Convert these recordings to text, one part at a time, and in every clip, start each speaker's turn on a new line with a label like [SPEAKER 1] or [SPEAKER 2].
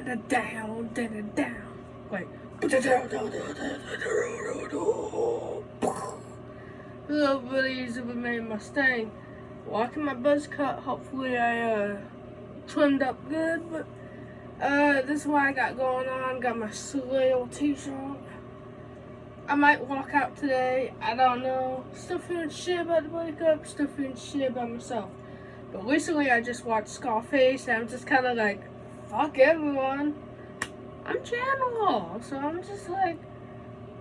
[SPEAKER 1] down, down. Wait. Little buddies of a man Mustang. Walking my buzz cut. Hopefully I trimmed up good, but this is what I got going on. Got my Suleo t-shirt. I might walk out today. I don't know. Still feeling shit about the breakup. Still feeling shit about myself. But recently I just watched Scarface and I'm just kind of like, fuck everyone. I'm Channel, so I'm just like.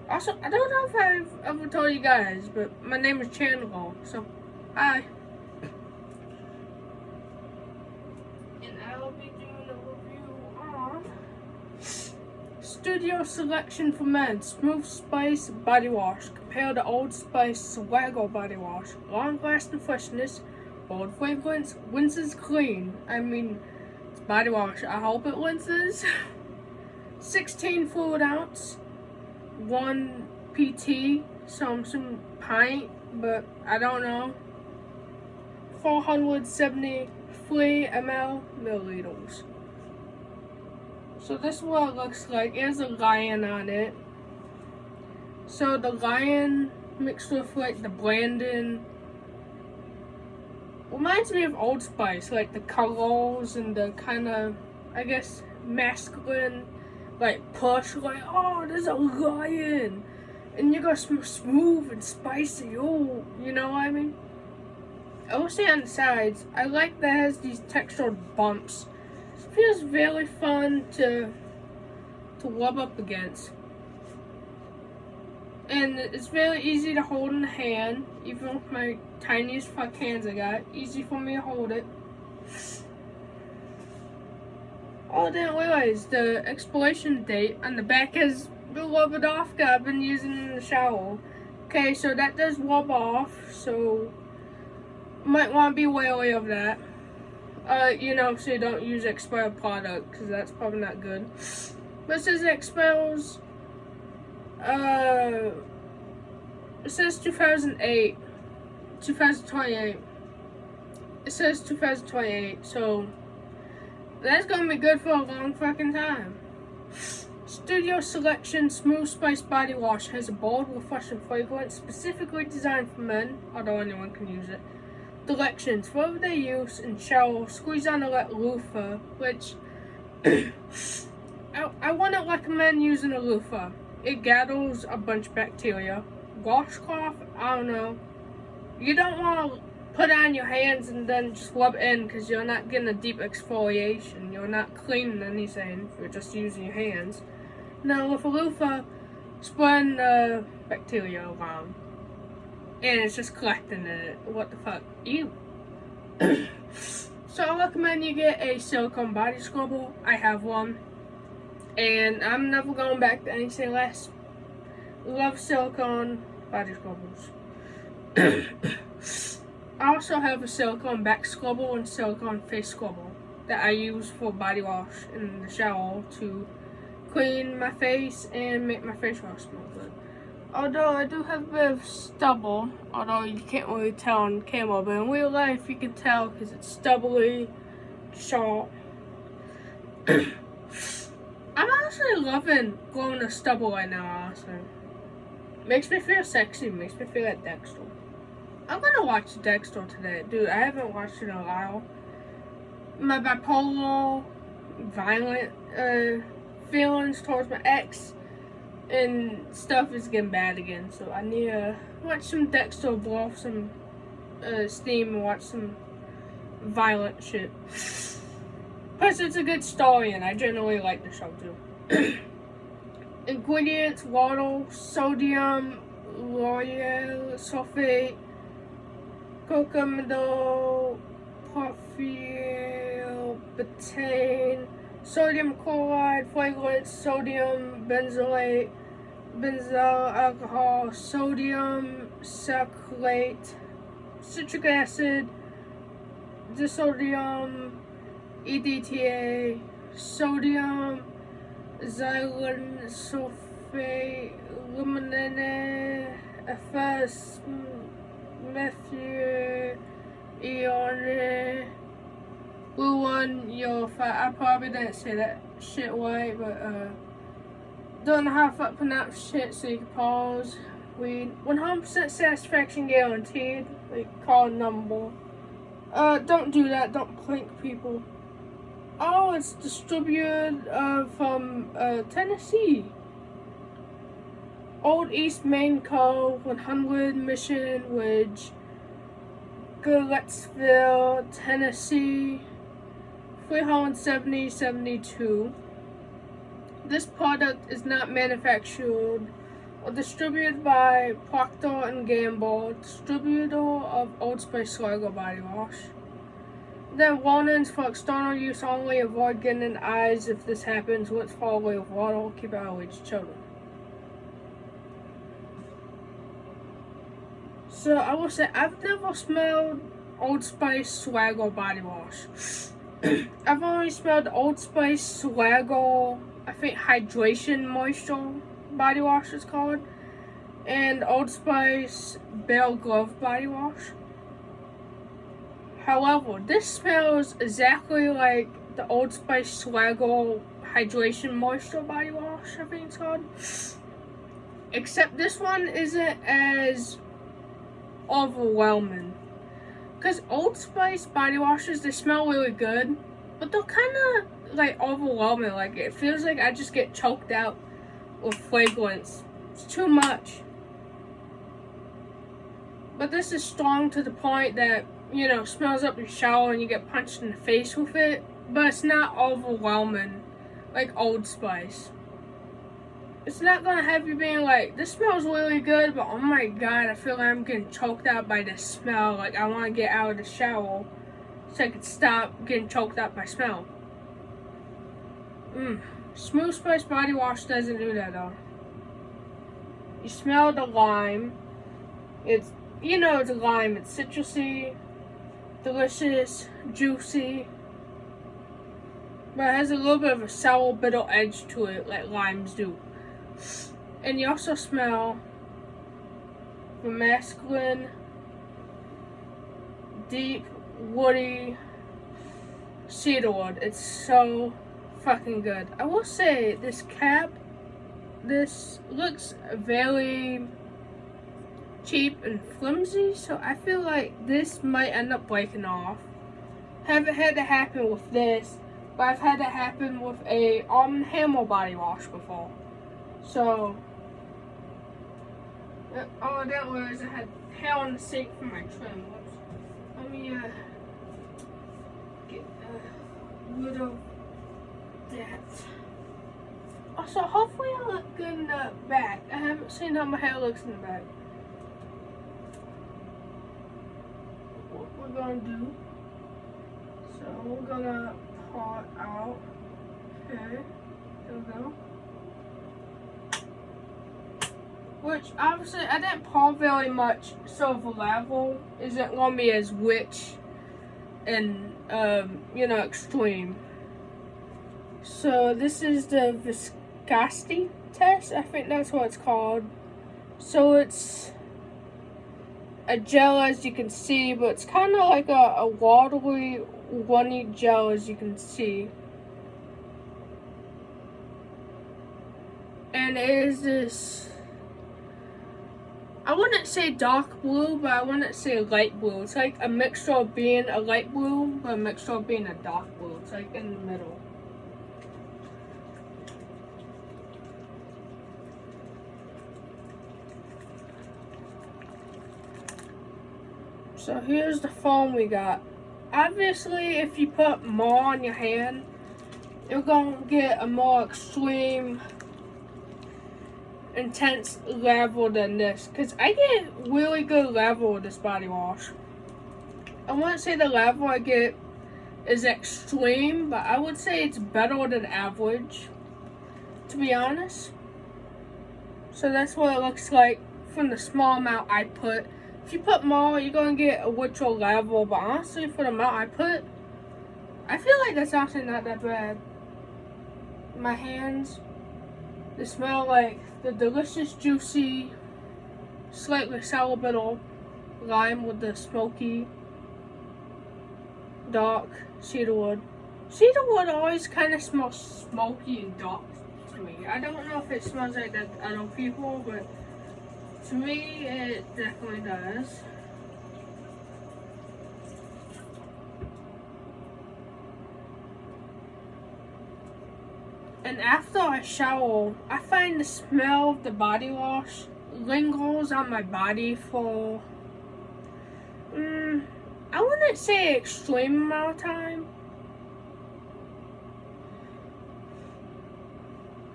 [SPEAKER 1] Also, I don't know if I've ever told you guys, but my name is Channel, so hi. And I'll be doing a review on Studio Selection for Men Smooth Spice Body Wash compared to Old Spice Swaggle Body Wash. Long lasting freshness, bold fragrance, rinses clean. I mean, it's body wash. I hope it rinses. 16 fluid ounce, 1 PT, some pint, but I don't know. 473 milliliters. So this is what it looks like. There's a lion on it. So the lion mixed with like the branding reminds me of Old Spice, like the colors and the kind of, I guess, masculine, like push, like, oh, there's a lion, and you got smooth and spicy. Oh, you know what I mean? I will say on the sides, I like that it has these textured bumps. It feels very fun to rub up against. And it's very easy to hold in the hand, even with my tiniest fuck hands I got. Easy for me to hold it. Oh, I didn't realize the expiration date on the back is the rubbed off guy I've been using in the shower. Okay, so that does rub off, so you might want to be wary of that. You know, so you don't use expired product, because that's probably not good. But it says it expires, it says 2028. It says 2028, so that's gonna be good for a long fucking time. Studio Selection Smooth Spice Body Wash has a bold, refreshing fragrance specifically designed for men, although anyone can use it. Directions for everyday use in shower: squeeze on the loofah, which I wouldn't recommend using a loofah. It gathers a bunch of bacteria. Washcloth, I don't know. You don't want to put it on your hands and then just rub it in, because you're not getting a deep exfoliation. You're not cleaning anything if you're just using your hands. Now with a loofah, spreading the bacteria around. And it's just collecting it. What the fuck? Ew. So I recommend you get a silicone body scrubber. I have one. And I'm never going back to anything less. Love silicone body scrubbers. I also have a silicone back scrubber and silicone face scrubber that I use for body wash in the shower to clean my face and make my face wash smell good. Although I do have a bit of stubble, although you can't really tell on camera, but in real life you can tell because it's stubbly, sharp. I'm actually loving growing a stubble right now, honestly. Makes me feel sexy, makes me feel like Dexter. I'm gonna watch Dexter today. Dude, I haven't watched it in a while. My bipolar, violent feelings towards my ex and stuff is getting bad again. So I need to watch some Dexter, blow off some steam, and watch some violent shit. Plus, it's a good story, and I generally like the show too. Ingredients: water, sodium lauryl sulfate, 𝓬𝓵𝓬𝓵, sodium chloride, fragrance, sodium benzoate, benzyl alcohol, sodium saccharate, citric acid, disodium EDTA, sodium xylene sulfate, limonene, FS, methyl ione, 𝓼𝓮𝓾𝓪. I probably didn't say that shit right, but don't know how to pronounce shit, so you can pause. Weed. 100% satisfaction guaranteed. Like, call number. Don't do that. Don't prank people. Oh, it's distributed from Tennessee. Old East Main Co. 100 Mission Ridge, Gillespie, Tennessee. 37072. This product is not manufactured or distributed by Procter & Gamble, distributor of Old Spice Sligo Body Wash. Then warnings for external use only. Avoid getting in eyes if this happens. Let's fall away with water. Keep out of reach, children. So I will say I've never smelled Old Spice Sligo Body Wash. I've only smelled Old Spice Sligo, I think Hydration Moisture Body Wash is called, and Old Spice Bare Glove Body Wash. However, this smells exactly like the Old Spice Sligo Hydration Moisture Body Wash, I think it's called. Except this one isn't as overwhelming. Because Old Spice body washes, they smell really good, but they're kind of like overwhelming. Like, it feels like I just get choked out with fragrance. It's too much. But this is strong to the point that, you know, smells up your shower and you get punched in the face with it. But it's not overwhelming like Old Spice. It's not gonna have you being like, this smells really good, but oh my god, I feel like I'm getting choked out by this smell. Like, I want to get out of the shower so I can stop getting choked out by smell. Smooth Spice body wash doesn't do that though. You smell the lime. It's, you know, it's lime. It's citrusy, delicious, juicy, but it has a little bit of a sour, bitter edge to it, like limes do. And you also smell the masculine, deep, woody cedarwood. It's so fucking good. I will say, this cap, this looks very cheap and flimsy, so I feel like this might end up breaking off. Haven't had it happen with this, but I've had it happen with a Arm & Hammer body wash before. So, all I didn't realize I had hair on the sink for my trim. Let me get rid of that. Also, hopefully I look good in the back. I haven't seen how my hair looks in the back. What we're gonna do, so we're gonna part out. Okay, there we go. Which, obviously, I didn't pour very much, so the level isn't going to be as rich and, you know, extreme. So, this is the viscosity test. I think that's what it's called. So, it's a gel, as you can see, but it's kind of like a watery, runny gel, as you can see. And it is this, I wouldn't say dark blue, but I wouldn't say light blue. It's like a mixture of being a light blue, but a mixture of being a dark blue. It's like in the middle. So here's the foam we got. Obviously, if you put more on your hand, you're going to get a more extreme, intense level than this, because I get really good level with this body wash. I wouldn't say the level I get is extreme, but I would say it's better than average, to be honest. So that's what it looks like from the small amount I put. If you put more, you're going to get a richer level, but honestly, for the amount I put, I feel like that's actually not that bad. My hands, they smell like the delicious, juicy, slightly sour bitter lime with the smoky, dark cedarwood. Cedarwood always kind of smells smoky and dark to me. I don't know if it smells like that to other people, but to me it definitely does. And after I shower, I find the smell of the body wash lingers on my body for, I wouldn't say extreme amount of time,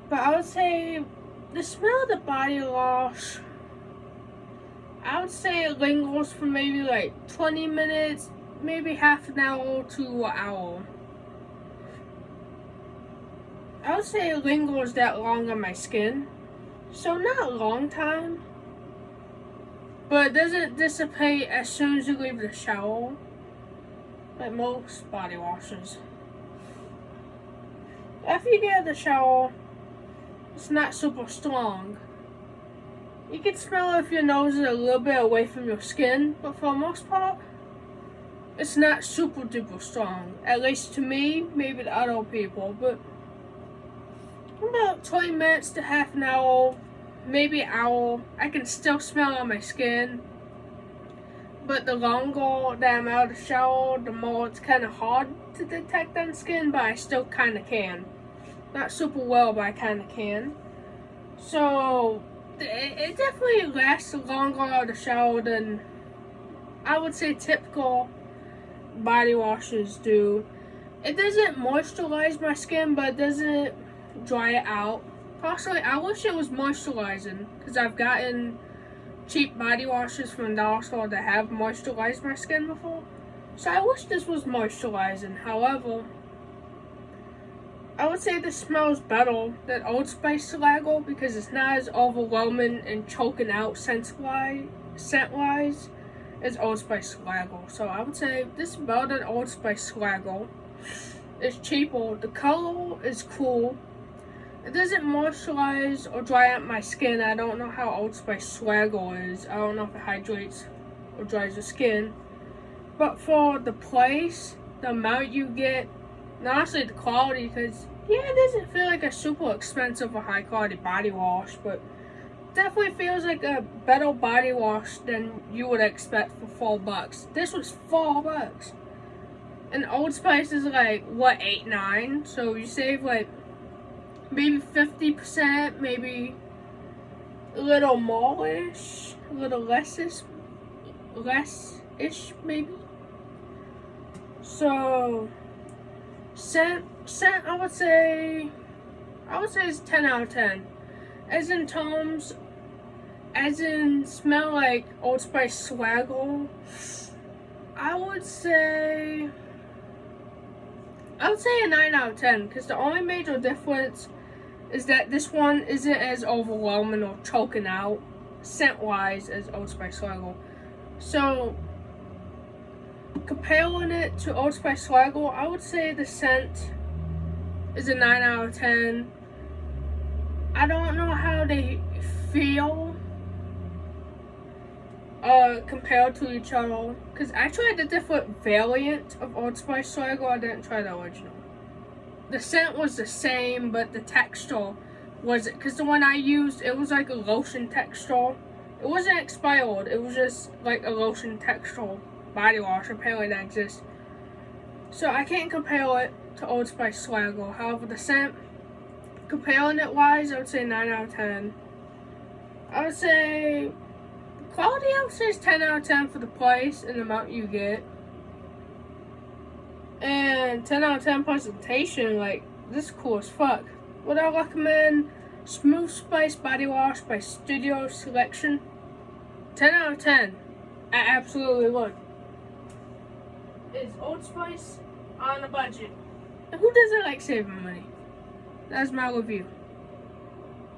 [SPEAKER 1] but I would say the smell of the body wash, I would say it lingers for maybe like 20 minutes, maybe half an hour to an hour. I would say it lingers that long on my skin. So not a long time. But it doesn't dissipate as soon as you leave the shower. Like most body washes. After you get out of the shower, it's not super strong. You can smell it if your nose is a little bit away from your skin. But for the most part, it's not super duper strong. At least to me, maybe to other people. But about 20 minutes to half an hour, maybe an hour, I can still smell it on my skin. But the longer that I'm out of the shower, the more it's kind of hard to detect on skin, but I still kind of can. Not super well, but I kind of can. So it definitely lasts longer out of the shower than I would say typical body washes do. It doesn't moisturize my skin, but it doesn't dry it out. Personally, I wish it was moisturizing, because I've gotten cheap body washes from the dollar store that have moisturized my skin before. So I wish this was moisturizing. However, I would say this smells better than Old Spice 𝓸𝓸𝓸 because it's not as overwhelming and choking out scent-wise as Old Spice 𝓸𝓸𝓸. So I would say this is better than Old Spice 𝓸𝓸𝓸. It's cheaper. The color is cool. It doesn't moisturize or dry out my skin. I don't know how Old Spice 𝓸𝓸𝓸 is. I don't know if it hydrates or dries your skin. But for the price, the amount you get, and honestly the quality, because yeah, it doesn't feel like a super expensive or high quality body wash, but definitely feels like a better body wash than you would expect for $4. This was $4. And Old Spice is like, what, $8, $9? So you save like maybe 50%, maybe a little more-ish, a little less-ish maybe. So scent I would say it's 10 out of 10. As in terms, as in smell like Old Spice 𝓸𝓸𝓸, I would say a 9 out of 10, because the only major difference is that this one isn't as overwhelming or choking out scent-wise as Old Spice 𝓸𝓸𝓸. So comparing it to Old Spice 𝓸𝓸𝓸, I would say the scent is a 9 out of 10. I don't know how they feel compared to each other, because I tried the different variant of Old Spice 𝓸𝓸𝓸. I didn't try the original. The scent was the same, but the texture wasn't, because the one I used, it was like a lotion texture. It wasn't expired, it was just like a lotion texture body wash. Apparently that exists. So I can't compare it to Old Spice 𝓸𝓸𝓸. However, the scent, comparing it wise, I would say 9 out of 10. I would say quality, I would say is 10 out of 10 for the price and the amount you get. And 10 out of 10 presentation, like, this is cool as fuck. Would I recommend Smooth Spice Body Wash by Studio Selection? 10 out of 10. I absolutely would. Is Old Spice on a budget? And who doesn't like saving money? That's my review.